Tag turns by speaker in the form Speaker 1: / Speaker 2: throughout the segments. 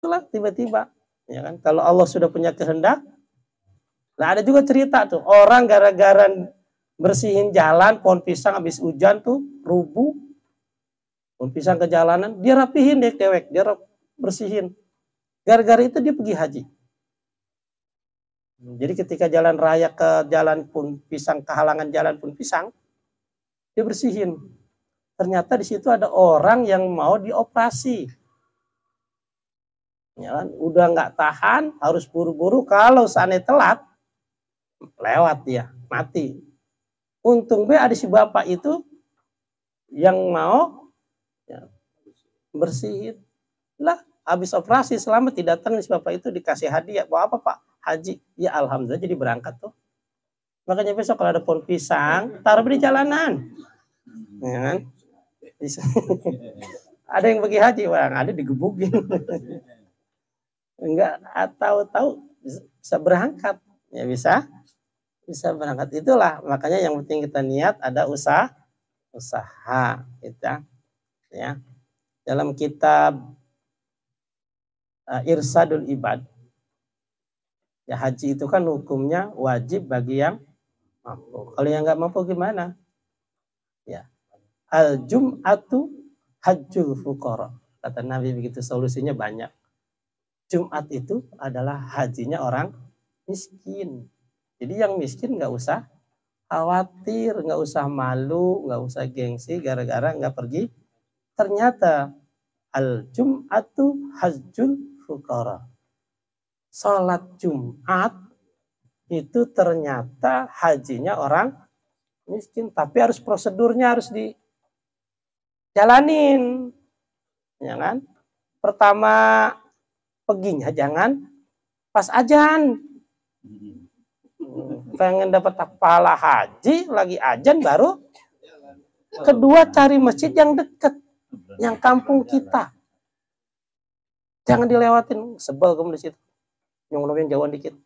Speaker 1: Itulah tiba-tiba, ya kan? Kalau Allah sudah punya kehendak. Nah, ada juga cerita tuh, orang gara-gara bersihin jalan, pohon pisang habis hujan tuh, rubuh, pohon pisang ke jalanan, dia rapihin deh dewek, dia bersihin. Gara-gara itu dia pergi haji. Jadi ketika jalan raya ke jalan pun pisang, kehalangan jalan pun pisang, dia bersihin. Ternyata di situ ada orang yang mau dioperasi. Ya kan? Udah nggak tahan, harus buru-buru. Kalau seandainya telat, lewat dia, mati. Untung ada si bapak itu yang mau ya, bersihin. Lah, habis operasi selamat, tidak datang si bapak itu dikasih hadiah. Bawa apa Pak? Haji. Ya alhamdulillah jadi berangkat tuh. Makanya besok kalau ada pohon pisang, taruh di jalanan. Ya kan? Ada yang pergi haji, Bang, ada digebukin. Enggak tahu-tahu bisa berangkat. Ya bisa berangkat. Itulah makanya yang penting kita niat ada usaha kita. Ya. Dalam kitab Irsadul Ibad, ya haji itu kan hukumnya wajib bagi yang mampu. Kalau yang nggak mampu gimana? Ya, al-jum'atu hajjul fuqara. Kata Nabi begitu, solusinya banyak. Jumat itu adalah hajinya orang miskin. Jadi yang miskin nggak usah khawatir, nggak usah malu, nggak usah gengsi gara-gara nggak pergi. Ternyata al-jum'atu hajjul fuqara. Salat Jumat itu ternyata hajinya orang miskin, tapi harus prosedurnya harus dijalanin, ya kan? Pertama perginya jangan pas ajan, pengen dapat pahala haji lagi ajan baru. Kedua cari masjid yang dekat, yang kampung kita, jangan dilewatin, sebel kamu di situ, nyolong jauhan dikit,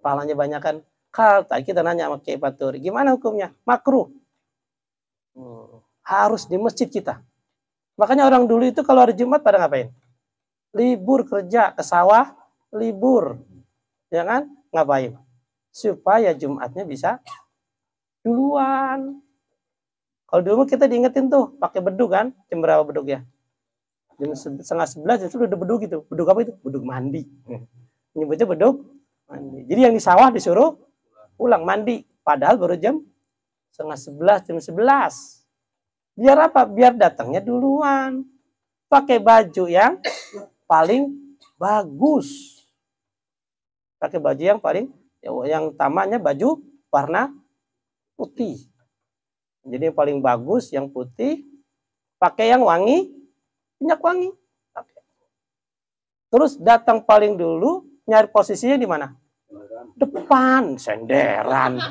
Speaker 1: pahalanya banyak kan. Kalau tadi kita nanya sama Kiai Faturi, gimana hukumnya? Makruh. Harus di masjid kita. Makanya orang dulu itu kalau hari Jumat pada ngapain? Libur kerja, ke sawah, libur. Ya kan? Ngapain? Supaya Jumatnya bisa duluan. Kalau dulu kita diingetin tuh, pakai bedug kan? Jam berapa bedug ya? Jam 10:30 itu udah bedug gitu. Bedug apa itu? Bedug mandi. Nyebutnya bedug mandi. Jadi yang di sawah disuruh pulang mandi, padahal baru jam 10:30, jam 11. Biar apa? Biar datangnya duluan. Pakai baju yang paling bagus. Pakai baju yang paling, yang utamanya baju warna putih. Jadi yang paling bagus, yang putih. Pakai yang wangi, minyak wangi. Terus datang paling dulu, nyari posisinya di mana? Depan, senderan.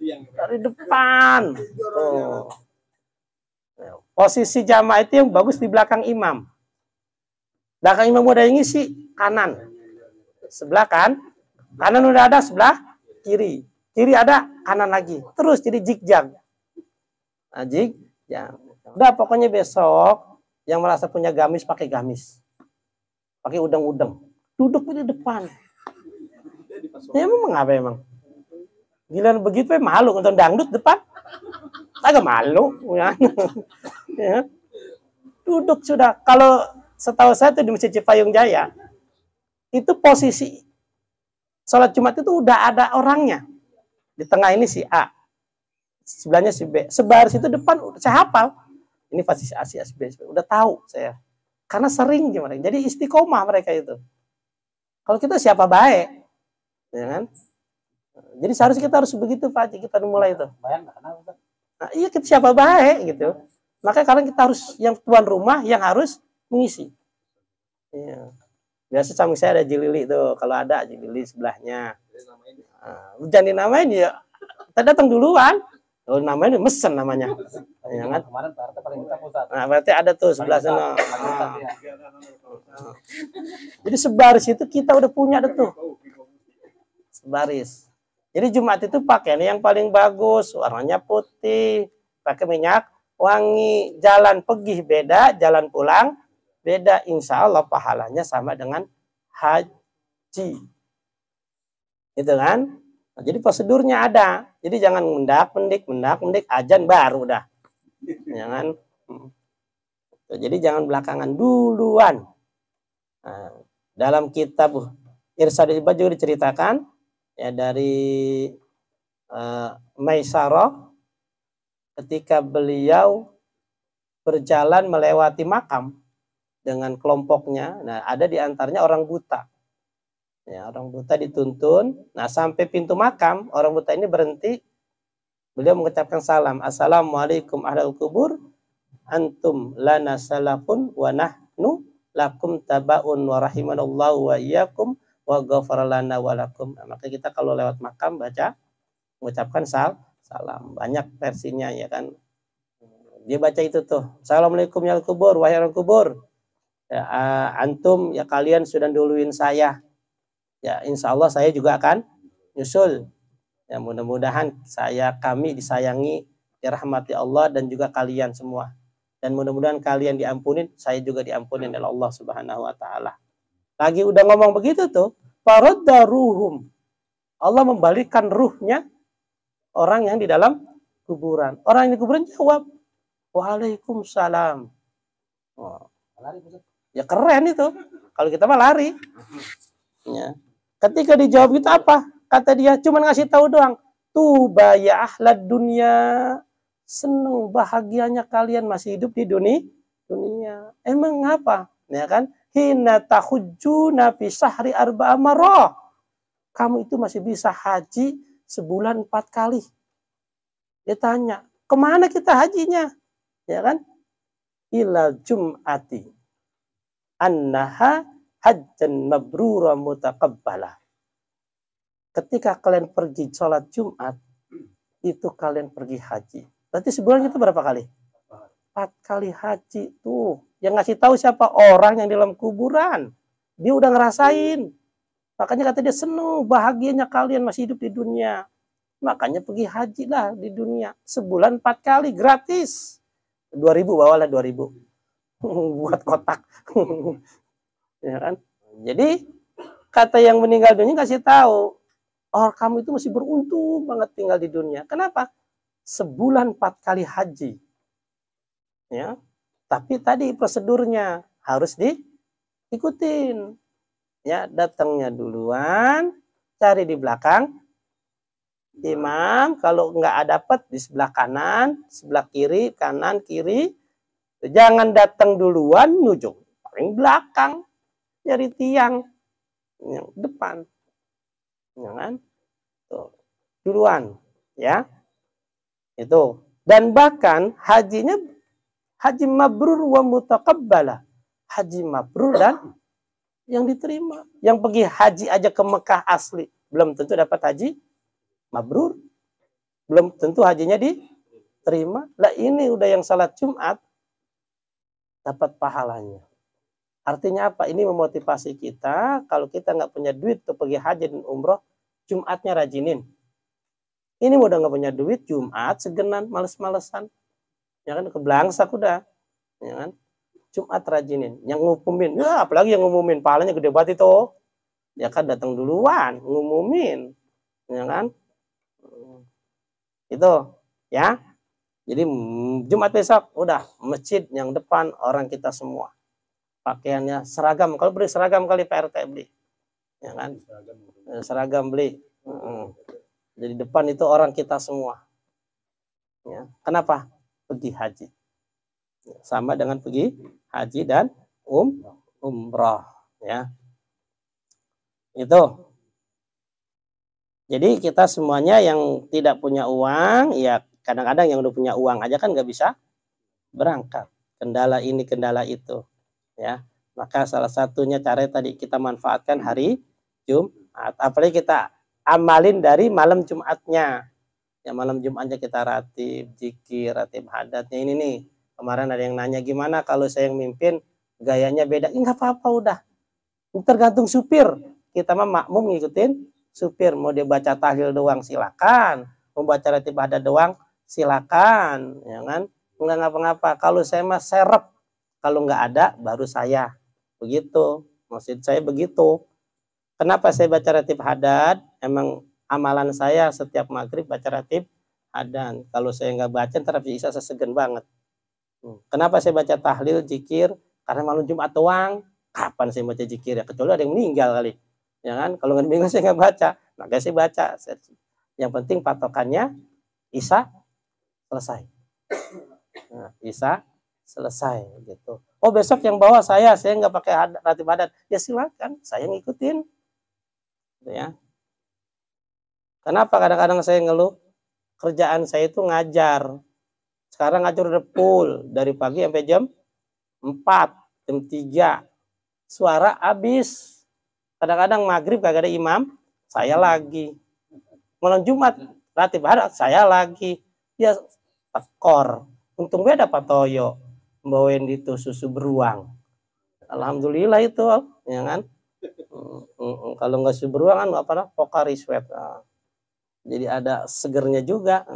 Speaker 1: Dari depan. Tuh. Posisi jamaah itu yang bagus di belakang imam. Belakang imam udah yang ngisi kanan. Sebelah kanan udah ada, sebelah kiri. Kiri ada, kanan lagi. Terus jadi jig-jag. Nah, jig-jag. Udah pokoknya besok yang merasa punya gamis pakai gamis. Pakai udang-udang. Duduk di depan. Ya memang apa emang? Gila begitu malu nonton dangdut depan. Agak malu ya. Ya. Duduk sudah. Kalau setahu saya itu di Masjid Cipayung Jaya, itu posisi sholat Jumat itu udah ada orangnya. Di tengah ini si A, sebelahnya si B. Sebaris itu depan saya hafal. Ini posisi A, si A, si B. Udah tahu saya. Karena sering gimana. Jadi istiqomah mereka itu. Kalau kita siapa baik, ya kan? Jadi seharusnya kita harus begitu Pak, kita mulai itu. Nah, iya kita siapa baik gitu. Makanya kalian kita harus yang tuan rumah yang harus mengisi. Iya. Biasa samping saya ada Jilili tuh, kalau ada Jilili sebelahnya. Nah, jangan dinamain ya. Kita datang duluan. Kalau namanya mesen namanya. Ya kan? Kemarin Pak Arte paling kita pusat. Nah, berarti ada tuh sebelah sana. Jadi sebaris itu kita udah punya tuh. Sebaris. Jadi Jumat itu pakaian yang paling bagus, warnanya putih, pakai minyak wangi, jalan pergi beda, jalan pulang beda, insya Allah pahalanya sama dengan haji. Gitu kan? Nah, jadi prosedurnya ada. Jadi jangan mendak-mendik, ajan baru dah. Jangan. Jadi jangan belakangan duluan. Nah, dalam kitab Irsyadul Ibad juga diceritakan ya dari Maisarah ketika beliau berjalan melewati makam dengan kelompoknya. Nah, ada di antaranya orang buta. Ya, orang buta dituntun. Nah, sampai pintu makam, orang buta ini berhenti. Beliau mengucapkan salam. Assalamualaikum ahlal kubur. Antum lana salafun wa nahnu lakum tabaun wa rahimanallahu wa iyyakum wa ghafara lana wa lakum. Nah, maka kita kalau lewat makam baca mengucapkan salam. Banyak versinya ya kan. Dia baca itu tuh. Assalamualaikum ya kubur, wahai orang kubur. Ya, antum ya kalian sudah duluin saya. Ya insya Allah saya juga akan nyusul. Ya mudah-mudahan kami disayangi, dirahmati Allah dan juga kalian semua. Dan mudah-mudahan kalian diampunin, saya juga diampunin oleh Allah Subhanahu wa taala. Lagi udah ngomong begitu tuh, faradda ruhum. Allah membalikkan ruhnya orang yang di dalam kuburan. Orang yang di kuburan jawab, Waalaikumsalam. Oh. Ya keren itu. Kalau kita mah lari. Ya. Ketika dijawab itu apa? Kata dia cuma ngasih tahu doang. Tuba ya ahlad dunia. Senang bahagianya kalian masih hidup di dunia. Emang apa? Ya kan? Hina tahujjuna fi syahri arba'a marrah. Kamu itu masih bisa haji sebulan 4 kali. Dia tanya, kemana kita hajinya? Ya kan? Ila jum'ati annaha hajjan mabrura mutaqabbalah. Ketika kalian pergi sholat Jumat, itu kalian pergi haji. Berarti sebulan itu berapa kali? 4 kali haji tuh. Yang ngasih tahu siapa? Orang yang di dalam kuburan. Dia udah ngerasain. Makanya kata dia senang bahagianya kalian masih hidup di dunia. Makanya pergi haji lah di dunia. Sebulan 4 kali gratis. 2.000 bawalah 2.000 buat kotak. Ya kan? Jadi kata yang meninggal dunia kasih tahu, oh kamu itu masih beruntung banget tinggal di dunia. Kenapa? Sebulan 4 kali haji. Ya. Tapi tadi prosedurnya harus diikutin. Ya, datangnya duluan, cari di belakang imam, kalau nggak dapat di sebelah kanan, sebelah kiri, kanan, kiri. Jangan datang duluan, nujung paling belakang, cari tiang yang depan. Jangan tuh, duluan, ya. Itu. Dan bahkan hajinya haji mabrur wa mutaqabbalah. Haji mabrur dan yang diterima. Yang pergi haji aja ke Mekah asli, belum tentu dapat haji mabrur, belum tentu hajinya diterima. Lah ini udah yang salat Jumat dapat pahalanya. Artinya apa? Ini memotivasi kita kalau kita nggak punya duit untuk pergi haji dan umroh, Jumatnya rajinin. Ini udah nggak punya duit, Jumat segenan, males-malesan, ya kan, keblangsak udah, ya kan. Jumat rajinin. Yang ngumumin, ya apalagi yang ngumumin, pahalanya gede banget itu. Ya kan datang duluan, ngumumin, ya kan. Itu ya. Jadi Jumat besok udah masjid yang depan orang kita semua. Pakaiannya seragam. Kalau beli seragam kali Pak RT beli. Ya kan? Seragam beli. Jadi depan itu orang kita semua. Ya. Kenapa? Pergi haji. Sama dengan pergi haji dan umroh, ya. Itu. Jadi kita semuanya yang tidak punya uang, ya kadang-kadang yang udah punya uang aja kan nggak bisa berangkat. Kendala ini, kendala itu, ya. Maka salah satunya cara tadi kita manfaatkan hari Jumat. Apalagi kita amalin dari malam Jumatnya. Ya malam Jumatnya kita ratib, zikir, ratib hadatnya ini nih. Kemarin ada yang nanya gimana kalau saya yang mimpin gayanya beda. Enggak apa-apa udah. Tergantung supir. Kita mah makmum ngikutin supir. Mau dia baca tahlil doang silakan. Mau baca ratib hadat doang silakan, ya kan? Enggak ngapa-ngapa. Kalau saya mah serep Kalau nggak ada, baru saya. Begitu. Maksud saya begitu. Kenapa saya baca ratib hadad? Emang amalan saya setiap maghrib baca ratib hadad. Kalau saya nggak baca, ntar habis isya saya segen banget. Kenapa saya baca tahlil, zikir? Karena malam Jumat doang. Kapan saya baca zikir ya? Kecuali ada yang meninggal kali. Ya kan? Kalau nggak meninggal saya nggak baca. Makanya saya baca. Yang penting patokannya isya selesai. Nah, isya selesai gitu. Oh, besok yang bawa saya nggak pakai ratib hadad. Ya silakan, saya ngikutin. Gitu ya. Kenapa kadang-kadang saya ngeluh? Kerjaan saya itu ngajar. Sekarang ngajar udah full dari pagi sampai jam 4, jam 3. Suara habis. Kadang-kadang maghrib kagak ada imam, saya lagi. Malam Jumat ratib hadad saya lagi. Ya tekor. Untung beda Pak Toyo. Bawain itu susu beruang. Alhamdulillah itu, ya kan? Kalau nggak susu beruang kan apa? Pokari sweat. Jadi ada segernya juga.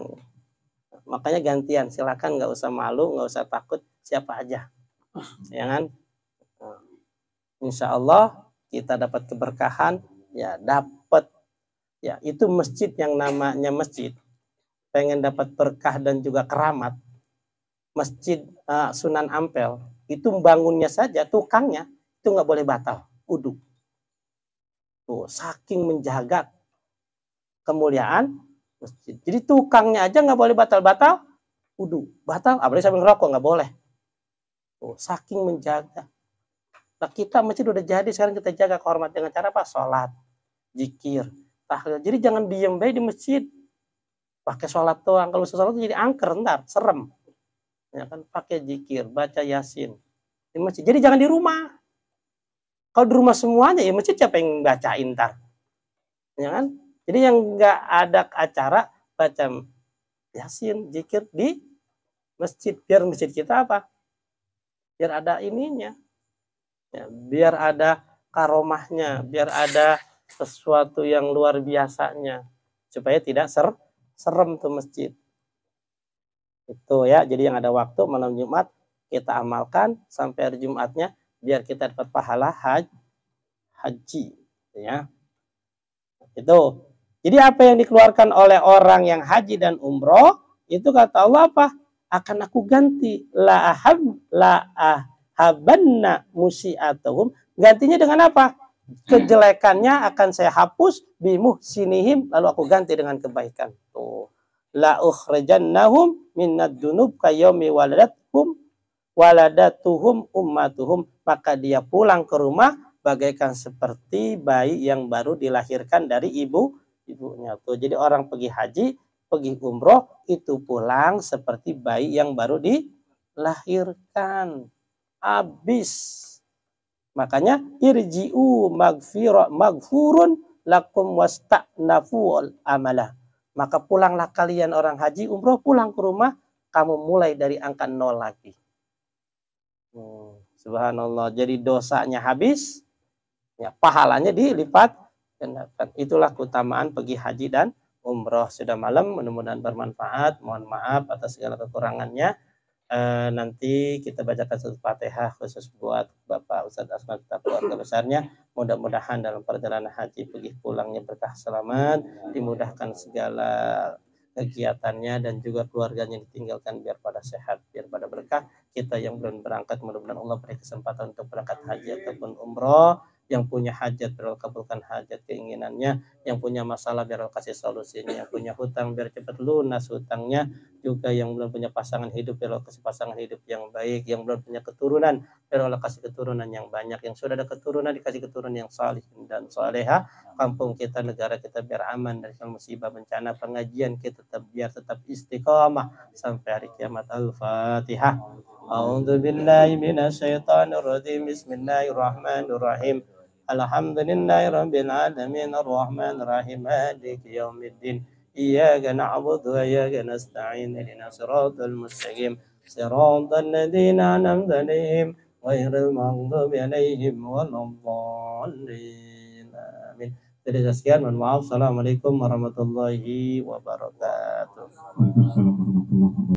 Speaker 1: Makanya gantian, silakan, nggak usah malu, nggak usah takut, siapa aja, ya kan? Insya Allah kita dapat keberkahan, ya dapat, ya itu masjid yang namanya masjid. Pengen dapat berkah dan juga keramat, masjid Sunan Ampel itu bangunnya saja, tukangnya itu nggak boleh batal, uduk. Tuh, saking menjaga kemuliaan masjid. Jadi tukangnya aja nggak boleh batal-batal, wudu. Batal, apalagi sambil ngerokok nggak boleh. Tuh, saking menjaga. Nah, kita masjid udah jadi, sekarang kita jaga kehormatan dengan cara apa? Sholat, zikir, tahlil. Jadi jangan diem baik di masjid. Pakai sholat doang. Kalau sholat jadi angker, ntar serem. Ya kan, pakai zikir, baca yasin di masjid. Jadi jangan di rumah. Kalau di rumah semuanya, ya masjid siapa yang bacain ntar? Ya kan? Jadi yang nggak ada acara baca yasin, zikir di masjid. Biar masjid kita apa? Biar ada ininya. Ya, biar ada karomahnya, biar ada sesuatu yang luar biasanya. Supaya tidak serem tuh masjid. Itu ya, jadi yang ada waktu malam Jumat kita amalkan sampai hari Jumatnya biar kita dapat pahala haji. Ya. Itu. Jadi apa yang dikeluarkan oleh orang yang haji dan umroh itu kata Allah apa? Akan aku ganti la ahabanna musi'atuhum. Gantinya dengan apa? Kejelekannya akan saya hapus bimuh sinihim, lalu aku ganti dengan kebaikan. Tuh. La ukhrajannahum minad dunub kayomi waladatuhum ummatuhum. Maka dia pulang ke rumah bagaikan seperti bayi yang baru dilahirkan dari ibunya. Tuh, jadi orang pergi haji, pergi umroh itu pulang seperti bayi yang baru dilahirkan. Habis. Makanya irji'u magfurun lakum wasta'naful amalah. Maka pulanglah kalian orang haji umroh, pulang ke rumah, kamu mulai dari angka 0 lagi. Subhanallah. Jadi dosanya habis, ya pahalanya dilipat. Itulah keutamaan pergi haji dan umroh. Sudah malam, mudah-mudahan bermanfaat. Mohon maaf atas segala kekurangannya. Nanti kita bacakan satu Fatihah khusus buat Bapak Ustadz Asman serta keluarga besarnya. Mudah-mudahan dalam perjalanan haji pergi pulangnya berkah selamat, dimudahkan segala kegiatannya dan juga keluarganya ditinggalkan biar pada sehat, biar pada berkah. Kita yang belum berangkat mudah-mudahan Allah beri kesempatan untuk berangkat haji ataupun umroh. Yang punya hajat biar Allah kabulkan hajat keinginannya, yang punya masalah biar Allah kasih solusinya, yang punya hutang biar cepat lunas hutangnya, juga yang belum punya pasangan hidup biar Allah kasih pasangan hidup yang baik, yang belum punya keturunan biar Allah kasih keturunan yang banyak, yang sudah ada keturunan dikasih keturunan yang salih dan soleha, kampung kita, negara kita biar aman dari musibah bencana, pengajian kita tetap istiqamah sampai hari kiamat. Al-Fatihah. A'udzu billahi minasyaitonir rajim. Bismillahirrahmanirrahim. Alhamdulillahi rabbil alamin arrahmanir rahim maliki yaumiddin iyyaka na'budu wa iyyaka nasta'in ihdinas siratal mustaqim siratal ladzina an'amta 'alaihim ghairil maghdubi 'alaihim waladdallin. Amin. Jadi sekian, mohon maaf. Assalamualaikum warahmatullahi wabarakatuh.